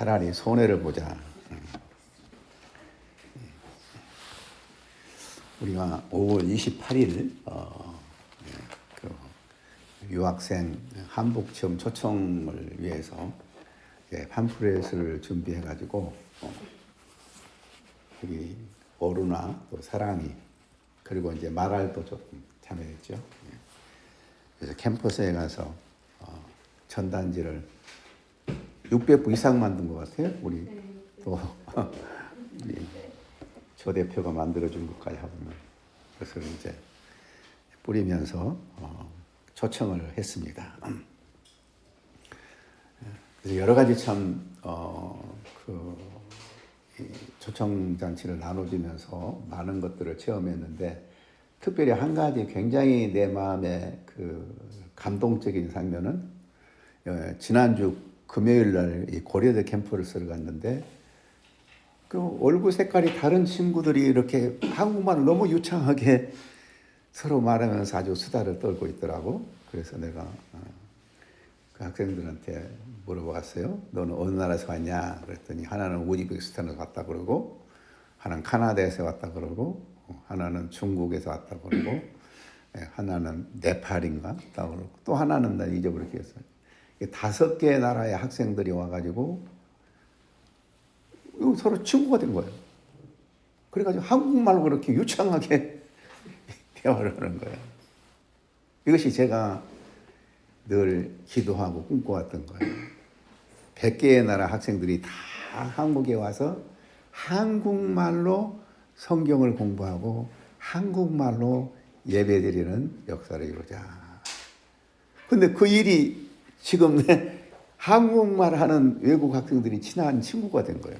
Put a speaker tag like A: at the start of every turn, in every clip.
A: 차라리 손해를 보자. 우리가 5월 28일 그 유학생 한복 체험 초청을 위해서 팜플렛을 준비해가지고 우리 어루나 또 사랑이 그리고 이제 말알도 조금 참여했죠. 그래서 캠퍼스에 가서 전단지를 600부 이상 만든 것 같아요. 우리 또 우리 조 대표가 만들어준 것까지 하면 그래서 이제 뿌리면서 초청을 했습니다. 그래서 여러 가지 참 초청 잔치를 나눠주면서 많은 것들을 체험했는데 특별히 한 가지 굉장히 내 마음에 그 감동적인 장면은 지난주 금요일 날 이 고려대 캠퍼스를 갔는데 그 얼굴 색깔이 다른 친구들이 이렇게 한국말을 너무 유창하게 서로 말하면서 아주 수다를 떨고 있더라고. 그래서 내가 그 학생들한테 물어봤어요. 너는 어느 나라에서 왔냐? 그랬더니 하나는 우즈베키스탄에서 왔다 그러고 하나는 카나다에서 왔다 그러고 하나는 중국에서 왔다 그러고 하나는 네팔인가 왔다 그러고 또 하나는 나 잊어버렸어요. 5개 나라의 학생들이 와가지고 서로 친구가 된 거예요. 그래가지고 한국말로 그렇게 유창하게 대화를 하는 거예요. 이것이 제가 늘 기도하고 꿈꿔왔던 거예요. 100개의 나라 학생들이 다 한국에 와서 한국말로 성경을 공부하고 한국말로 예배드리는 역사를 이루자. 근데 그 일이 지금 한국말 하는 외국 학생들이 친한 친구가 된 거예요.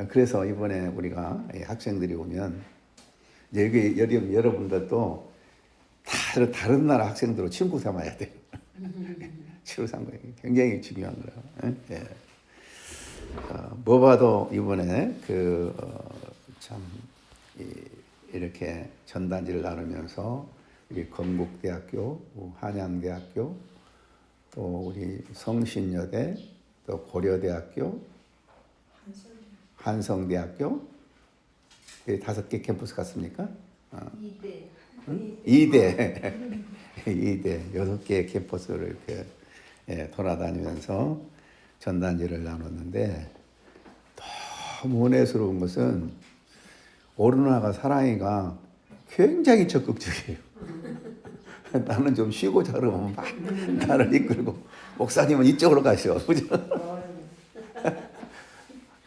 A: 그래서 이번에 우리가 학생들이 오면 여기 여러분들도 다른 나라 학생들로 친구 삼아야 돼요. 친구 삼는 게 굉장히 중요한 거예요. 예. 뭐 봐도 이번에 참 이렇게 전단지를 나누면서 우리 건국대학교, 한양대학교, 또 우리 성신여대, 또 고려대학교, 한성대학교, 5개 캠퍼스 갔습니까?
B: 2대.
A: 응? 2대. 6개의 캠퍼스를 이렇게 돌아다니면서 전단지를 나눴는데 너무 은혜스러운 것은 오르나가 사랑이가 굉장히 적극적이에요. 나는 좀 쉬고 자르면 막 나를 이끌고 목사님은 이쪽으로 가시오.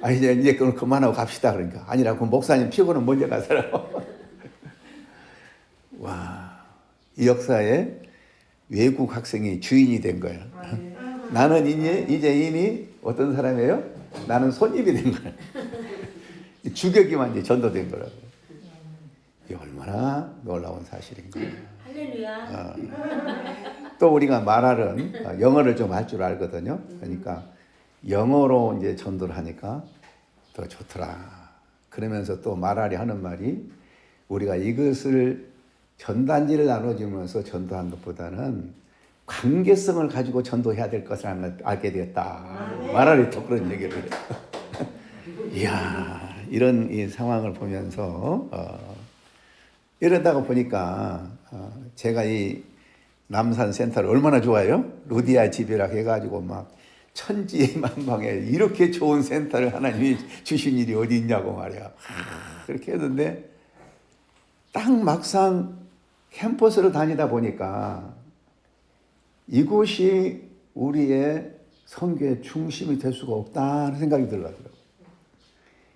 A: 아 이제 그럼 그만하고 갑시다 그러니까 아니라 그 목사님 피고는 먼저 가세요. 와, 이 역사에 외국 학생이 주인이 된 거야. 나는 이제 이미 어떤 사람이에요? 나는 손님이 된 거야. 주격이만 이제 전도된 거라고. 이게 얼마나 놀라운 사실인가.
B: 할렐루야.
A: 또 우리가 말할은 영어를 좀 할 줄 알거든요. 그러니까 영어로 이제 전도를 하니까 더 좋더라. 그러면서 또 말할이 하는 말이 우리가 이것을 전단지를 나눠주면서 전도한 것보다는 관계성을 가지고 전도해야 될 것을 알게 되었다. 말할이 또 그런 얘기를 해요. 이야, 이런 이 상황을 보면서 이러다가 보니까 제가 이 남산 센터를 얼마나 좋아해요? 루디아 집이라 해가지고 막 천지만방에 이렇게 좋은 센터를 하나님이 주신 일이 어디 있냐고 말이야. 그렇게 했는데 딱 막상 캠퍼스를 다니다 보니까 이곳이 우리의 선교의 중심이 될 수가 없다는 생각이 들더라고요.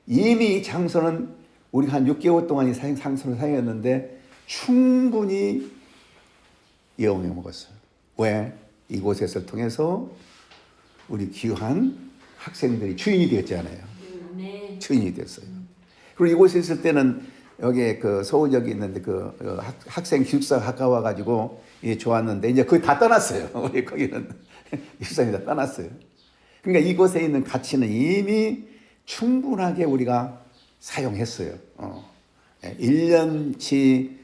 A: 이미 이 장소는 우리가 한 6개월 동안 장소를 사용했는데 충분히 이용해 먹었어요. 왜? 이곳에서 통해서 우리 귀한 학생들이 주인이 되었잖아요.
B: 네.
A: 주인이 됐어요. 그리고 이곳에 있을 때는 여기 서울역에 있는데 학생 기숙사 가까워 가지고 좋았는데 이제 거의 다 떠났어요. 우리 거기는 기숙사에 다 떠났어요. 그러니까 이곳에 있는 가치는 이미 충분하게 우리가 사용했어요. 1년치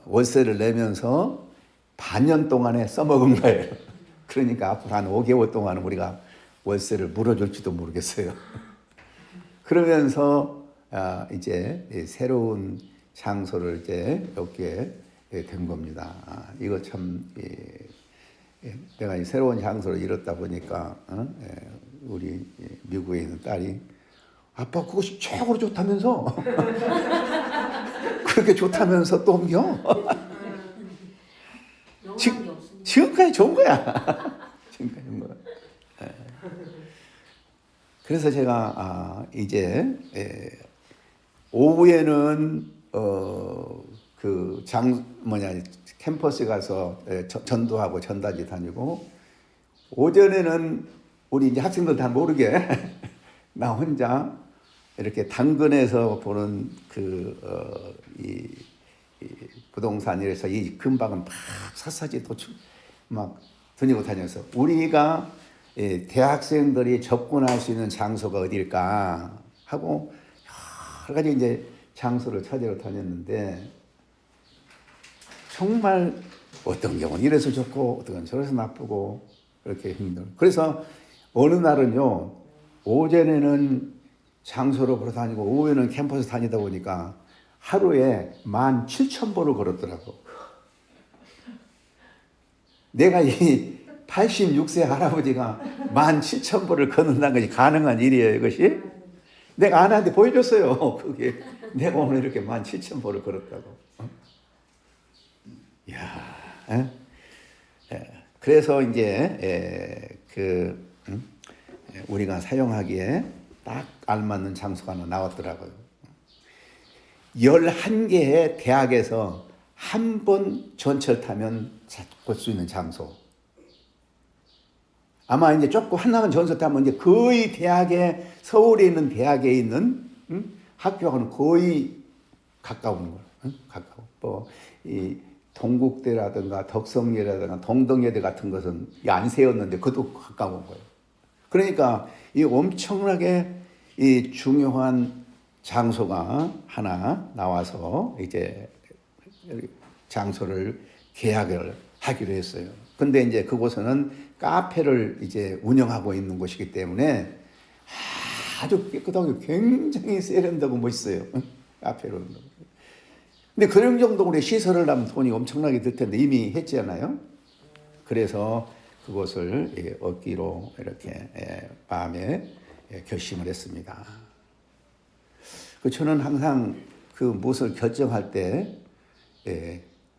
A: 월세를 내면서 반년 동안에 써먹은 거예요. 그러니까 앞으로 한 5개월 동안 우리가 월세를 물어줄지도 모르겠어요. 그러면서 이제 새로운 장소를 이제 여기에 된 겁니다. 이거 참 내가 이 새로운 장소를 잃었다 보니까 우리 미국에 있는 딸이 아빠 그것이 최고로 좋다면서 그렇게 좋다면서 또 옮겨?
B: 영향이 없습니다.
A: 지금까지 좋은 거야. 지금까지 좋은 거야. 그래서 제가 이제 오후에는 그 캠퍼스 가서 전도하고 전단지 다니고 오전에는 우리 이제 학생들 다 모르게 나 혼자 이렇게 당근에서 보는 이 부동산에서 이 근방은 막 샅샅이 막 다니고 다녀서 우리가 대학생들이 접근할 수 있는 장소가 어딜까 하고 여러 가지 이제 장소를 찾으러 다녔는데 정말 어떤 경우는 이래서 좋고 어떤 건 저래서 나쁘고 그렇게 힘들어. 그래서 어느 날은요 오전에는 장소로 보러 다니고 오후에는 캠퍼스 다니다 보니까 하루에 17,000보를 걸었더라고. 내가 이 86세 할아버지가 17,000보를 걷는다는 것이 가능한 일이에요, 이것이? 내가 아내한테 보여줬어요. 그게 내가 오늘 이렇게 17,000보를 걸었다고. 이야, 그래서 이제 우리가 사용하기에 딱 알맞는 장소가 하나 나왔더라고요. 11개의 대학에서 한 번 전철 타면 볼 수 있는 장소. 아마 이제 조금 하나만 전철 타면 이제 거의 서울에 있는 대학에 있는 학교하고는 거의 가까운 거예요. 가까워. 이 동국대라든가 덕성예라든가 동덕예대 같은 것은 안 세웠는데 그것도 가까운 거예요. 그러니까 이 엄청나게 이 중요한 장소가 하나 나와서 이제 장소를 계약을 하기로 했어요. 근데 이제 그곳에는 카페를 이제 운영하고 있는 곳이기 때문에 아주 깨끗하고 굉장히 세련되고 멋있어요. 카페로. 근데 그런 정도 우리 시설을 하면 돈이 엄청나게 들 텐데 이미 했잖아요. 그래서 그것을 얻기로 이렇게 마음에 결심을 했습니다. 저는 항상 그 무엇을 결정할 때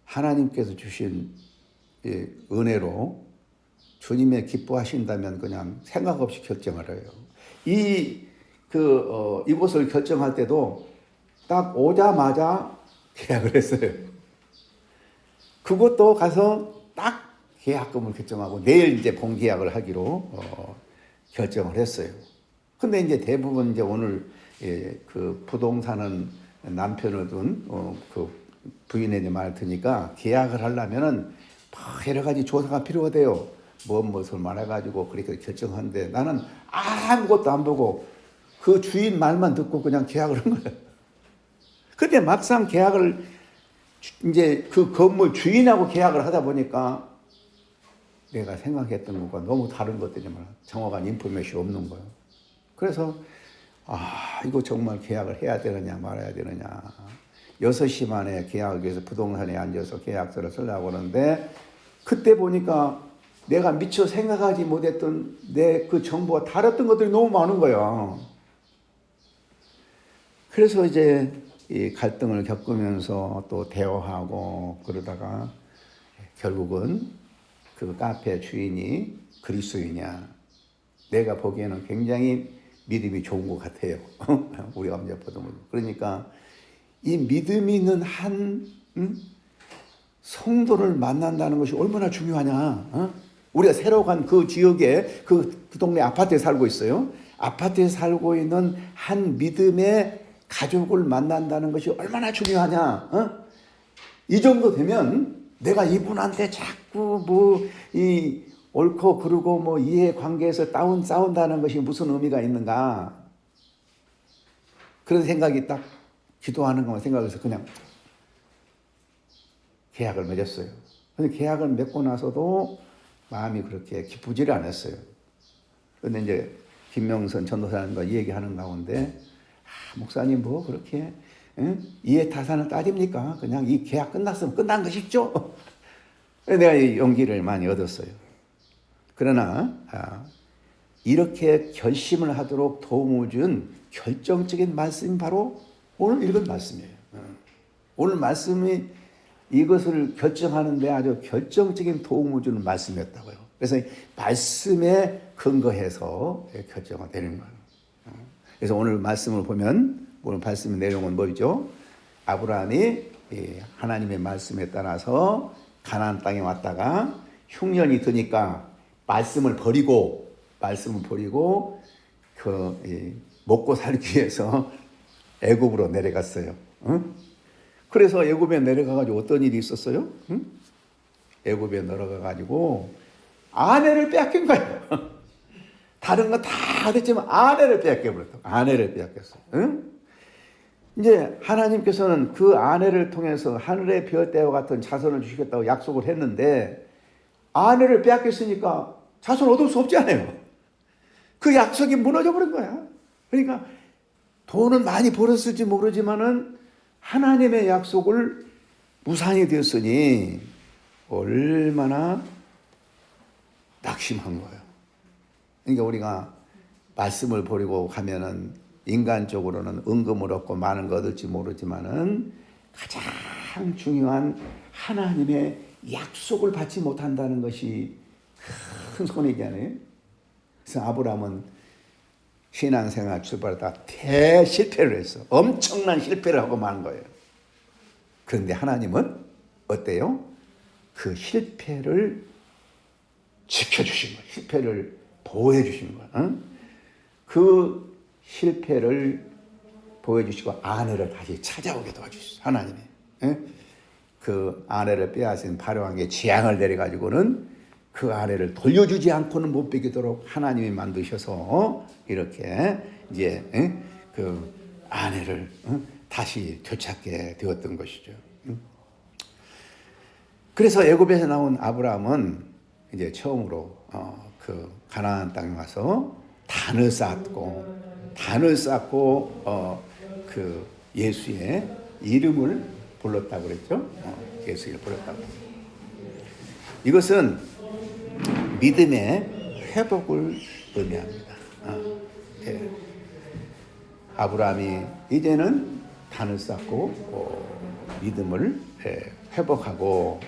A: 하나님께서 주신 은혜로 주님의 기뻐하신다면 그냥 생각 없이 결정을 해요. 이곳을 결정할 때도 딱 오자마자 계약을 했어요. 그것도 가서 딱 계약금을 결정하고 내일 이제 본계약을 하기로 결정을 했어요. 근데 이제 대부분 이제 오늘 그 부동산은 남편을 둔 그 부인의 말을 듣니까 계약을 하려면은 여러 가지 조사가 필요하대요. 무엇을 말해가지고 그렇게 결정하는데 나는 아무것도 안 보고 그 주인 말만 듣고 그냥 계약을 한 거예요. 근데 막상 계약을 이제 그 건물 주인하고 계약을 하다 보니까 내가 생각했던 것과 너무 다른 것들이지만 정확한 인포메이션이 없는 거예요. 그래서 이거 정말 계약을 해야 되느냐 말아야 되느냐. 6시 만에 계약을 위해서 부동산에 앉아서 계약서를 쓰려고 하는데 그때 보니까 내가 미처 생각하지 못했던 내 그 정보가 다랐던 것들이 너무 많은 거야. 그래서 이제 이 갈등을 겪으면서 또 대화하고 그러다가 결국은 그 카페 주인이 그리스도이냐. 내가 보기에는 굉장히 믿음이 좋은 것 같아요. 우리 엄자보다. 그러니까 이 믿음이 있는 한 성도를 만난다는 것이 얼마나 중요하냐. 우리가 새로 간 그 지역에 그 동네 아파트에 살고 있어요. 아파트에 살고 있는 한 믿음의 가족을 만난다는 것이 얼마나 중요하냐. 이 정도 되면 내가 이분한테 자꾸 이 옳고 그르고 이해관계에서 싸운다는 것이 무슨 의미가 있는가. 그런 생각이 딱 기도하는 것만 생각해서 그냥 계약을 맺었어요. 근데 계약을 맺고 나서도 마음이 그렇게 기쁘지를 않았어요. 그런데 이제 김명선 전도사님과 얘기하는 가운데 목사님 뭐 그렇게 이해타산을 따집니까? 그냥 이 계약 끝났으면 끝난 것이죠. 내가 이 용기를 많이 얻었어요. 그러나 이렇게 결심을 하도록 도움을 준 결정적인 말씀이 바로 오늘 읽은 말씀이에요. 오늘 말씀이 이것을 결정하는데 아주 결정적인 도움을 주는 말씀이었다고요. 그래서 말씀에 근거해서 결정이 되는 거예요. 그래서 오늘 말씀을 보면 오늘 말씀의 내용은 뭐죠? 아브라함이 하나님의 말씀에 따라서 가나안 땅에 왔다가 흉년이 드니까 말씀을 버리고 먹고 살기 위해서 애굽으로 내려갔어요. 그래서 애굽에 내려가가지고 어떤 일이 있었어요? 애굽에 내려가가지고 아내를 빼앗긴 거예요. 다른 거 다 됐지만 아내를 빼앗겨버렸다. 아내를 빼앗겼어요. 이제 하나님께서는 그 아내를 통해서 하늘의 별대와 같은 자손을 주시겠다고 약속을 했는데 아내를 빼앗겼으니까 자손 얻을 수 없잖아요. 그 약속이 무너져 버린 거야. 그러니까 돈은 많이 벌었을지 모르지만은 하나님의 약속을 무산이 되었으니 얼마나 낙심한 거예요. 그러니까 우리가 말씀을 버리고 가면은 인간적으로는 은금을 얻고 많은 거 얻을지 모르지만은 가장 중요한 하나님의 약속을 받지 못한다는 것이 큰 손해잖아요. 그래서 아브라함은 신앙생활 출발하다 대실패를 했어. 엄청난 실패를 하고 만 거예요. 그런데 하나님은 어때요? 그 실패를 지켜주신 거예요. 실패를 보호해 주신 거예요. 응? 그 실패를 보호해 주시고 아내를 다시 찾아오게 도와주셨어요. 하나님이. 응? 그 아내를 빼앗은 바로왕의 재앙을 내려가지고는 그 아내를 돌려주지 않고는 못 베기도록 하나님이 만드셔서 이렇게 이제 그 아내를 다시 되찾게 되었던 것이죠. 그래서 애굽에서 나온 아브라함은 이제 처음으로 그 가나안 땅에 와서 단을 쌓고 그 예수의 이름을 불렀다고 그랬죠. 예수를 불렀다고. 이것은 믿음의 회복을 의미합니다. 네. 아브라함이 이제는 단을 쌓고 믿음을 회복하고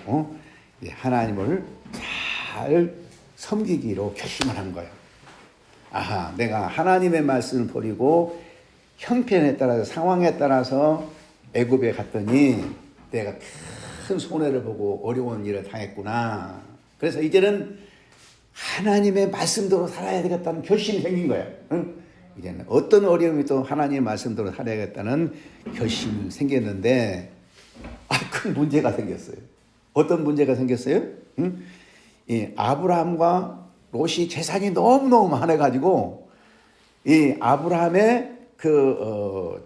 A: 하나님을 잘 섬기기로 결심을 한 거예요. 아하, 내가 하나님의 말씀을 버리고 형편에 따라서 상황에 따라서 애굽에 갔더니 내가 큰 손해를 보고 어려운 일을 당했구나. 그래서 이제는 하나님의 말씀대로 살아야 되겠다는 결심이 생긴 거예요. 이제는 어떤 어려움이 또 하나님의 말씀대로 살아야겠다는 결심이 생겼는데 큰 문제가 생겼어요. 어떤 문제가 생겼어요? 이 아브라함과 롯이 재산이 너무너무 많아가지고 이 아브라함의 그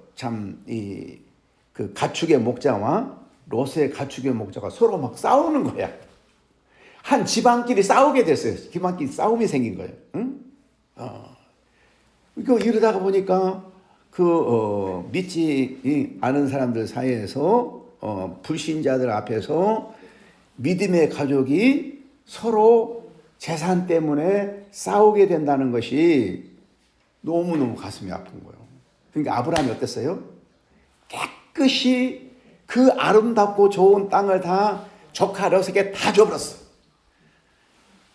A: 가축의 목자와 롯의 가축의 목자가 서로 막 싸우는 거야. 한 집안끼리 싸우게 됐어요. 집안끼리 싸움이 생긴 거예요. 이러다가 보니까 믿지 않은 사람들 사이에서 불신자들 앞에서 믿음의 가족이 서로 재산 때문에 싸우게 된다는 것이 너무너무 가슴이 아픈 거예요. 그러니까 아브라함이 어땠어요? 깨끗이 그 아름답고 좋은 땅을 다 조카 롯에게 다 줘버렸어.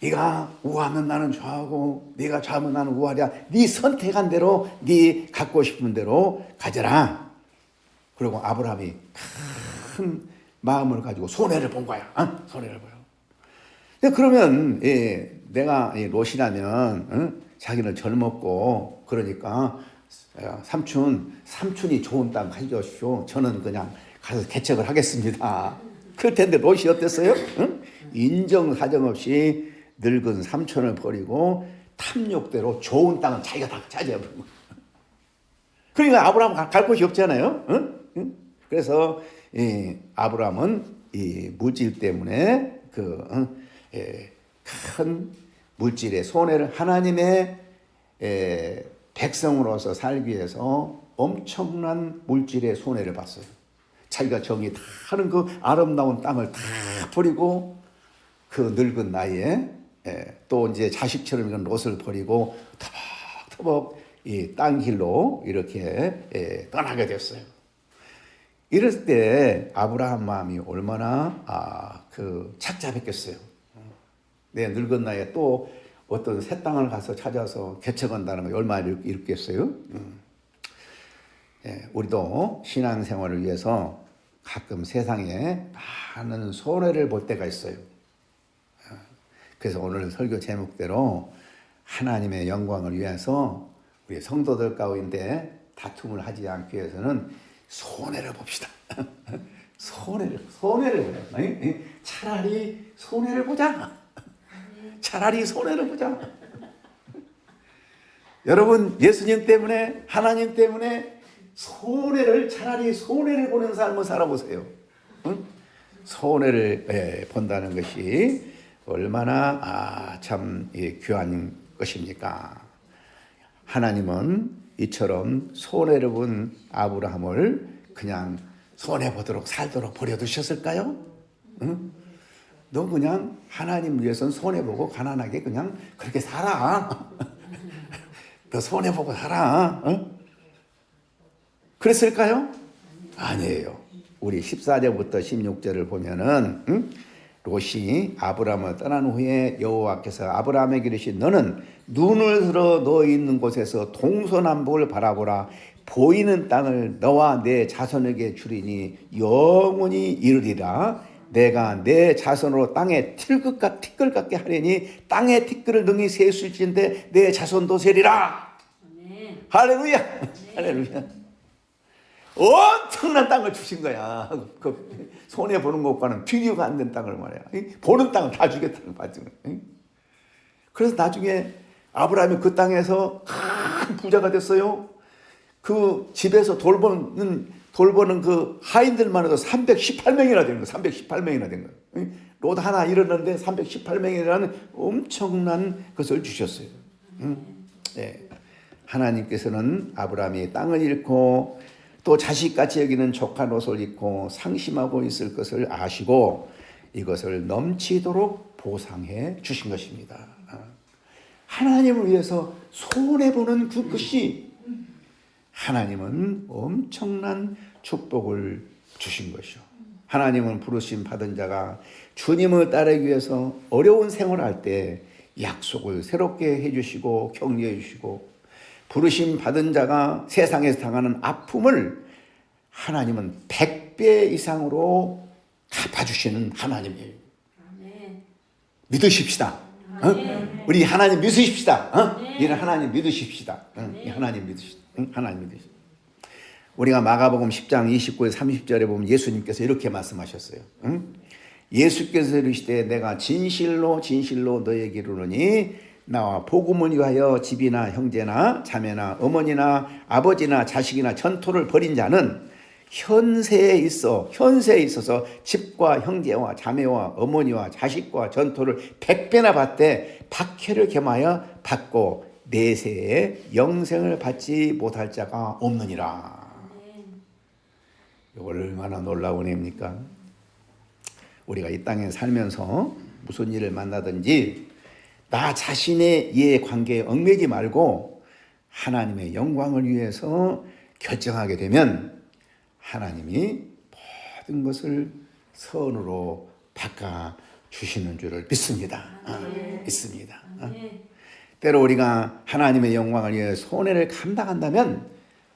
A: 네가 우하면 나는 좌하고 네가 좌하면 나는 우하랴. 네 선택한 대로 네 갖고 싶은 대로 가져라. 그리고 아브라함이 큰 마음을 가지고 손해를 본 거야. 손해를 보여. 그러면 내가 롯이라면 자기는 젊었고 그러니까 삼촌이 좋은 땅 가져오십시오. 저는 그냥 가서 개척을 하겠습니다. 그럴 텐데 롯이 어땠어요? 인정 사정 없이 늙은 삼촌을 버리고 탐욕대로 좋은 땅은 자기가 다 차지해버리고. 그러니까 아브라함은 갈 곳이 없잖아요. 그래서 아브라함은 이 물질 때문에 큰 물질의 손해를 하나님의 백성으로서 살기 위해서 엄청난 물질의 손해를 봤어요. 자기가 정이 다 하는 그 아름다운 땅을 다 버리고 그 늙은 나이에 또 이제 자식처럼 이런 롯을 버리고 터벅터벅 이 땅길로 이렇게 떠나게 됐어요. 이럴 때 아브라함 마음이 얼마나 착잡했겠어요. 내 늙은 나이에 또 어떤 새 땅을 가서 찾아서 개척한다는 거 얼마나 이렇겠어요? 우리도 신앙생활을 위해서 가끔 세상에 많은 손해를 볼 때가 있어요. 그래서 오늘 설교 제목대로 하나님의 영광을 위해서 우리 성도들 가운데 다툼을 하지 않기 위해서는 손해를 봅시다. 손해를 보자. 차라리 손해를 보자. 차라리 손해를 보자. 여러분, 예수님 때문에, 하나님 때문에 차라리 손해를 보는 삶을 살아보세요. 응? 손해를 본다는 것이 얼마나 참 귀한 것입니까? 하나님은 이처럼 손해를 본 아브라함을 그냥 손해보도록 살도록 버려두셨을까요? 응? 너 그냥 하나님 위해서는 손해보고 가난하게 그냥 그렇게 살아. 너 손해보고 살아. 응? 그랬을까요? 아니에요. 우리 14절부터 16절을 보면은 롯이 아브라함을 떠난 후에 여호와께서 아브라함에게 이르시되 너는 눈을 들어 너 있는 곳에서 동서남북을 바라보라. 보이는 땅을 너와 내 자손에게 주리니 영원히 이르리라. 내가 내 자손으로 땅에 티끌 같게 하리니 땅의 티끌을 능히 셀 수 있는데 내 자손도 세리라. 할렐루야. 할렐루야. 엄청난 땅을 주신 거야. 그 손해 보는 것과는 비교가 안 된 땅을 말이야. 보는 땅을 다 주겠다는 거지. 그래서 나중에 아브라함이 그 땅에서 큰 부자가 됐어요. 그 집에서 돌보는 그 하인들만 해도 318명이나 된 거예요. 318명이나 된 거예요. 롯 하나 잃었는데 318명이라는 엄청난 것을 주셨어요. 네. 하나님께서는 아브라함이 땅을 잃고 또 자식같이 여기는 조카 롯을 잃고 상심하고 있을 것을 아시고 이것을 넘치도록 보상해 주신 것입니다. 하나님을 위해서 손해보는 그것이 하나님은 엄청난 축복을 주신 것이요. 하나님은 부르심 받은 자가 주님을 따르기 위해서 어려운 생활을 할 때 약속을 새롭게 해주시고 격려해 주시고 부르심 받은 자가 세상에서 당하는 아픔을 하나님은 100배 이상으로 갚아주시는 하나님이에요. 믿으십시다. 우리 하나님 믿으십시다. 이는 하나님 믿으십시다. 하나님 믿으십시다. 하나님 믿으십시다. 우리가 마가복음 10장 29절 30절에 보면 예수님께서 이렇게 말씀하셨어요. 예수께서 이르시되 내가 진실로 너에게 이르노니 나와 복음을 위하여 집이나 형제나 자매나 어머니나 아버지나 자식이나 전토를 벌인 자는 현세에 있어서 집과 형제와 자매와 어머니와 자식과 전토를 100배나 받되 박해를 겸하여 받고 내세에 영생을 받지 못할 자가 없느니라. 이걸 얼마나 놀라운 애입니까? 우리가 이 땅에 살면서 무슨 일을 만나든지 나 자신의 이해 관계에 얽매이지 말고 하나님의 영광을 위해서 결정하게 되면 하나님이 모든 것을 선으로 바꿔주시는 줄을 믿습니다. 믿습니다. 때로 우리가 하나님의 영광을 위해 손해를 감당한다면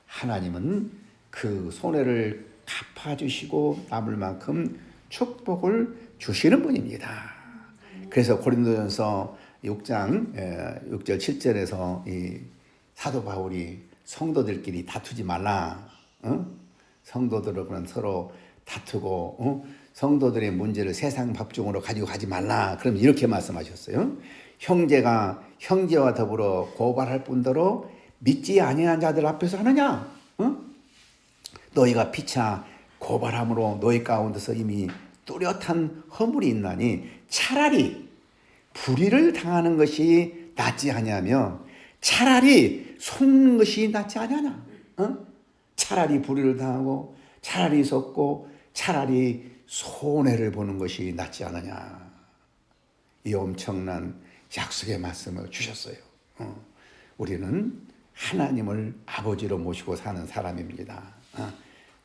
A: 하나님은 그 손해를 갚아주시고 남을 만큼 축복을 주시는 분입니다. 그래서 고린도전서 6장 6절 7절에서 이 사도 바울이 성도들끼리 다투지 말라. 성도들은 서로 다투고 성도들의 문제를 세상 밥중으로 가지고 가지 말라. 그럼 이렇게 말씀하셨어요. 형제가 형제와 더불어 고발할 뿐더러 믿지 아니한 자들 앞에서 하느냐? 너희가 피차 고발함으로 너희 가운데서 이미 뚜렷한 허물이 있나니 차라리 불의를 당하는 것이 낫지 아니하며 차라리 속는 것이 낫지 아니하냐. 차라리 불의를 당하고 차라리 속고 차라리 손해를 보는 것이 낫지 않느냐. 이 엄청난 약속의 말씀을 주셨어요. 우리는 하나님을 아버지로 모시고 사는 사람입니다.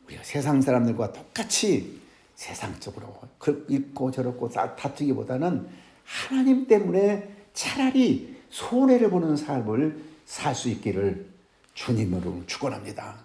A: 우리가 세상 사람들과 똑같이 세상적으로 있고 저렇고 다투기보다는 하나님 때문에 차라리 손해를 보는 삶을 살 수 있기를 주님으로 축원합니다.